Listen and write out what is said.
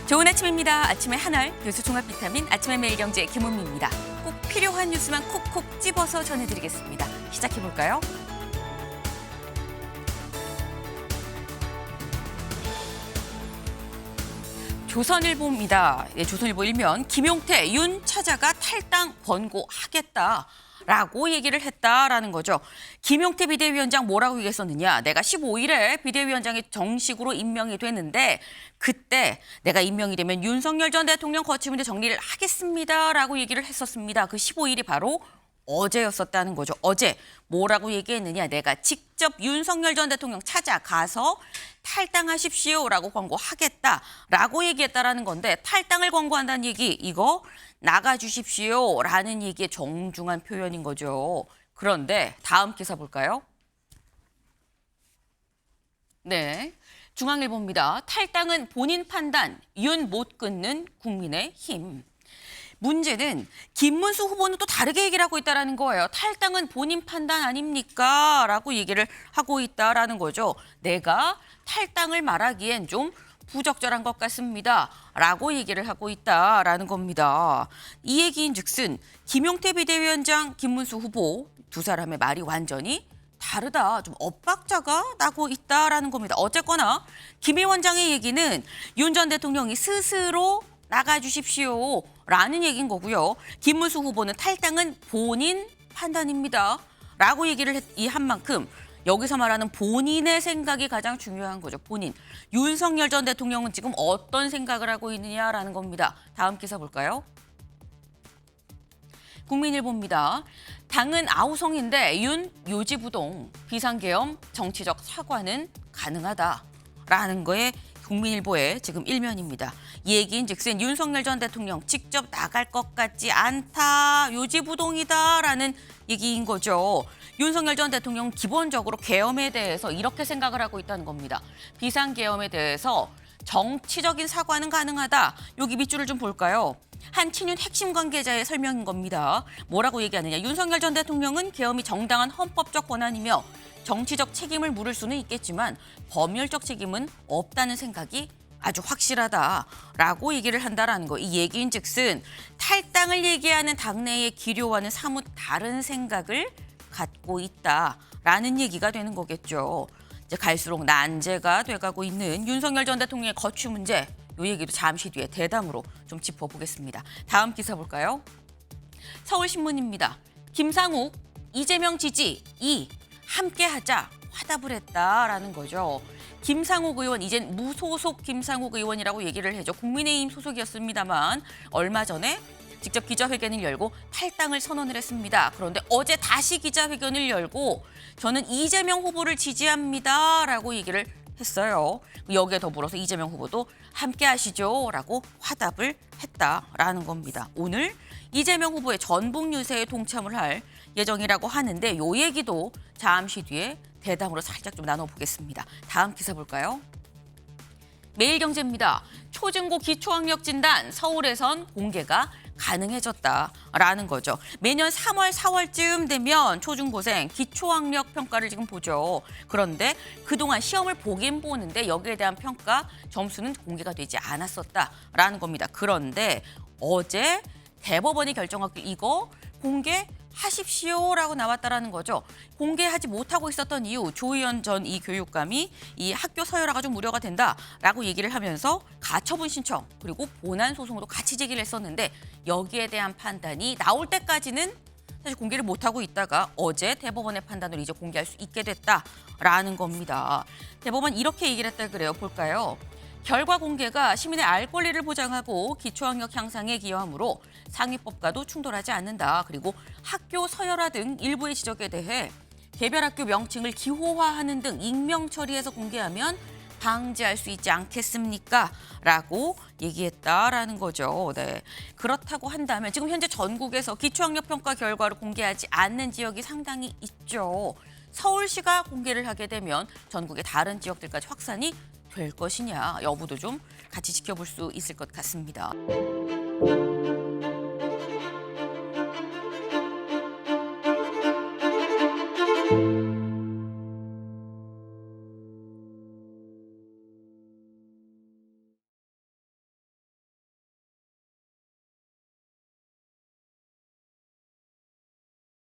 좋은 아침입니다. 아침의 한알 뉴스 종합 비타민 아침의 매일경제 김은미입니다. 꼭 필요한 뉴스만 콕콕 집어서 전해드리겠습니다. 시작해볼까요? 조선일보입니다. 조선일보 일면 김용태, 윤 차자가 탈당 권고하겠다. 라고 얘기를 했다라는 거죠. 김용태 비대위원장 뭐라고 얘기했었느냐. 내가 15일에 비대위원장이 정식으로 임명이 됐는데 그때 내가 임명이 되면 윤석열 전 대통령 거취문제 정리를 하겠습니다라고 얘기를 했었습니다. 그 15일이 바로 어제였었다는 거죠. 어제 뭐라고 얘기했느냐. 내가 직접 윤석열 전 대통령 찾아가서 탈당하십시오라고 권고하겠다라고 얘기했다라는 건데 탈당을 권고한다는 얘기 이거 나가주십시오라는 얘기의 정중한 표현인 거죠. 그런데 다음 기사 볼까요? 네, 중앙일보입니다. 탈당은 본인 판단, 윤 못 끊는 국민의힘. 문제는 김문수 후보는 또 다르게 얘기를 하고 있다는 거예요. 탈당은 본인 판단 아닙니까? 라고 얘기를 하고 있다는 거죠. 내가 탈당을 말하기엔 좀 부적절한 것 같습니다. 라고 얘기를 하고 있다라는 겁니다. 이 얘기인즉슨 김용태 비대위원장, 김문수 후보 두 사람의 말이 완전히 다르다. 좀 엇박자가 나고 있다라는 겁니다. 어쨌거나 김 위원장의 얘기는 윤 전 대통령이 스스로 나가주십시오. 라는 얘기인 거고요. 김문수 후보는 탈당은 본인 판단입니다. 라고 얘기를 한 만큼 여기서 말하는 본인의 생각이 가장 중요한 거죠. 본인. 윤석열 전 대통령은 지금 어떤 생각을 하고 있느냐라는 겁니다. 다음 기사 볼까요? 국민일보입니다. 당은 아우성인데 윤 요지부동 비상계엄 정치적 사과는 가능하다라는 거에 국민일보의 지금 일면입니다. 이 얘기인즉슨 윤석열 전 대통령 직접 나갈 것 같지 않다, 요지부동이다라는 얘기인 거죠. 윤석열 전 대통령 기본적으로 계엄에 대해서 이렇게 생각을 하고 있다는 겁니다. 비상계엄에 대해서 정치적인 사과는 가능하다. 여기 밑줄을 좀 볼까요? 한 친윤 핵심 관계자의 설명인 겁니다. 뭐라고 얘기하느냐. 윤석열 전 대통령은 계엄이 정당한 헌법적 권한이며 정치적 책임을 물을 수는 있겠지만 법률적 책임은 없다는 생각이 아주 확실하다라고 얘기를 한다라는 거. 이 얘기인즉슨 탈당을 얘기하는 당내의 기류와는 사뭇 다른 생각을 갖고 있다라는 얘기가 되는 거겠죠. 이제 갈수록 난제가 돼가고 있는 윤석열 전 대통령의 거취 문제. 이 얘기도 잠시 뒤에 대담으로 좀 짚어보겠습니다. 다음 기사 볼까요? 서울신문입니다. 김상욱, 이재명 지지 2 함께하자 화답을 했다라는 거죠. 김상욱 의원, 이젠 무소속 김상욱 의원이라고 얘기를 해죠. 국민의힘 소속이었습니다만 얼마 전에 직접 기자회견을 열고 탈당을 선언을 했습니다. 그런데 어제 다시 기자회견을 열고 저는 이재명 후보를 지지합니다라고 얘기를 했어요. 여기에 더불어서 이재명 후보도 함께 하시죠라고 화답을 했다라는 겁니다. 오늘 이재명 후보의 전북 유세에 동참을 할 예정이라고 하는데 이 얘기도 잠시 뒤에 대담으로 살짝 좀 나눠보겠습니다. 다음 기사 볼까요? 매일경제입니다. 초중고 기초학력 진단 서울에선 공개가 가능해졌다라는 거죠. 매년 3월, 4월쯤 되면 초중고생 기초학력 평가를 지금 보죠. 그런데 그동안 시험을 보긴 보는데 여기에 대한 평가 점수는 공개가 되지 않았었다라는 겁니다. 그런데 어제 대법원이 결정하길 이거 공개하십시오라고 나왔다라는 거죠. 공개하지 못하고 있었던 이유 조희연 전 이 교육감이 이 학교 서열화가 좀 우려가 된다라고 얘기를 하면서 가처분 신청 그리고 본안 소송으로 같이 제기를 했었는데 여기에 대한 판단이 나올 때까지는 사실 공개를 못하고 있다가 어제 대법원의 판단으로 이제 공개할 수 있게 됐다라는 겁니다. 대법원 이렇게 얘기를 했다 그래요. 볼까요? 결과 공개가 시민의 알 권리를 보장하고 기초학력 향상에 기여하므로 상위법과도 충돌하지 않는다. 그리고 학교 서열화 등 일부의 지적에 대해 개별 학교 명칭을 기호화하는 등 익명 처리해서 공개하면 방지할 수 있지 않겠습니까? 라고 얘기했다라는 거죠. 네. 그렇다고 한다면 지금 현재 전국에서 기초학력 평가 결과를 공개하지 않는 지역이 상당히 있죠. 서울시가 공개를 하게 되면 전국의 다른 지역들까지 확산이 될 것이냐 여부도 좀 같이 지켜볼 수 있을 것 같습니다.